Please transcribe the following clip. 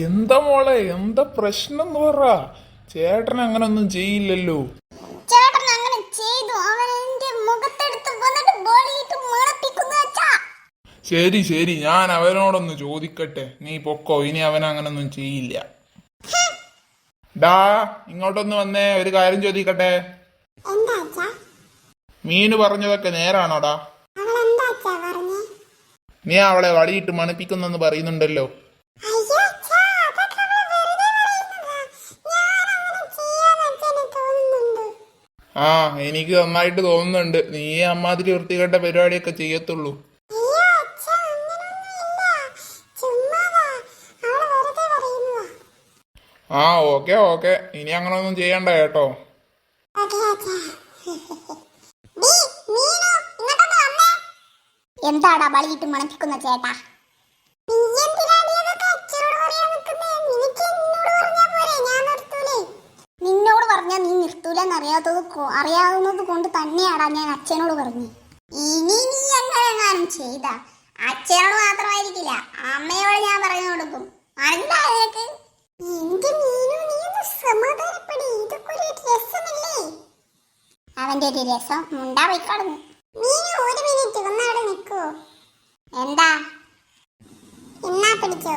എന്താ മോളെ, എന്താ പ്രശ്നം എന്ന് പറ. ചേട്ടൻ അങ്ങനെ ഒന്നും ചെയ്യില്ലല്ലോ. ചേട്ടൻ അങ്ങനെ ചെയ്തു. അവൻ എന്റെ മുഖത്തെടുത്ത് വന്നിട്ട് ബോളിയിട്ട് മണപ്പിക്കുന്നു അച്ഛാ. ശരി ശരി, ഞാൻ അവനോടൊന്ന് ചോദിക്കട്ടെ. നീ പൊക്കോ, ഇനി അവൻ അങ്ങനൊന്നും ചെയ്യില്ല. ഡാ, ഇങ്ങോട്ടൊന്ന് വന്നേ, ഒരു കാര്യം ചോദിക്കട്ടെ. എന്താ അച്ഛാ? മീനു പറഞ്ഞതൊക്കെ നേരാണോടാ? അവൾ എന്താ അച്ഛാ പറഞ്ഞേ? നീ അവളെ വടിയിട്ട് മണപ്പിക്കുന്നെന്ന് പറയുന്നുണ്ടല്ലോ. അയ്യോ അച്ഛാ, അതൊക്കെ അവൾ വെറുതെ പറയുന്നതാ. ഞാൻ അങ്ങനെ ചെയ്യാൻ അച്ഛന് തോന്നുന്നുണ്ട്. ആ, എനിക്ക് നന്നായിട്ട് തോന്നുന്നുണ്ട്. നീ അമ്മാതിരി വൃത്തികെട്ട പരിപാടിയൊക്കെ ചെയ്യത്തുള്ളൂ. അയ്യോ അച്ഛാ, അങ്ങനൊന്നുമില്ല. ചുമ്മാതാ, അവൾ വെറുതെ പറയുന്നതാ. ആ, ഓക്കെ ഓക്കെ, ഇനി അങ്ങനൊന്നും ചെയ്യണ്ട കേട്ടോ. ഓക്കേ അച്ഛാ. മീനു, ഇങ്ങോട്ടൊന്ന് വന്നേ. എന്താടാ ബളിയിട്ട് മണപ്പിക്കുന്ന ചേട്ടാ? നീ എന്തിനാടി അതൊക്കെ അച്ഛനോട് പറയാൻ നിൽക്കുന്നേ? നിനക്ക് എന്നോട് പറഞ്ഞാ പോരെ, ഞാൻ നിർത്തൂലേ. നിന്നോട് പറഞ്ഞാ നീ നിർത്തൂലെന്ന് അറിയാവുന്നത് കൊണ്ട് തന്നെയാടാ ഞാൻ അച്ഛനോട് പറഞ്ഞു. ഇനി നീ എങ്ങനെങ്ങാനും ചെയ്ത അച്ഛനോട് മാത്രമായിരിക്കില്ല, അമ്മയോട് ഞാൻ പറഞ്ഞു കൊടുക്കും. മനസ്സിലായേക്ക്? എന്റെ മീനു, നീ ഒന്ന് സമാധാനപ്പെടി. ഇതൊക്കെ ഒരു രസമല്ലേ? അവന്റെ ഒരു രസം മുണ്ടാ പോയി കടന്നു. മീനു, ഒരു മിനിറ്റ് ഒന്നവിടെ നിൽക്കുവോ? എന്താ? എന്നാ പിടിച്ചോ?